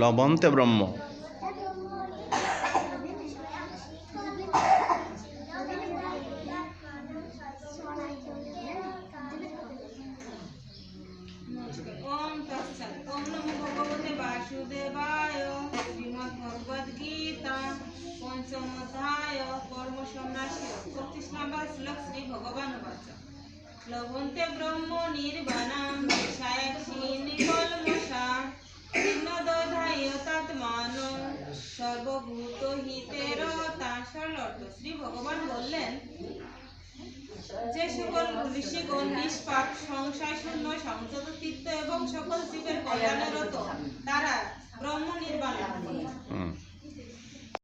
লবন্তে ব্রহ্ম। ओम तत्सत्। ओम नमो भगवते वासुदेवाय। श्रीमद्भगवद्गीता पंचम अध्याय कर्म संन्यासी 25 नंबर श्लोक श्री भगवान वाच लभन्ते ब्रह्म निर्वाणं साक्षी निकल्मषा दधाय तत्मानो सर्वभूत हितेर ताशल अर्थ श्री भगवान बोलें যে সকল ঋষিগণ নিষ্পাপ সংশয় শূন্য সংযত চিত্ত এবং সকল জীবের কল্যাণে রত তারা ব্রহ্ম নির্বাণ লাভ করে।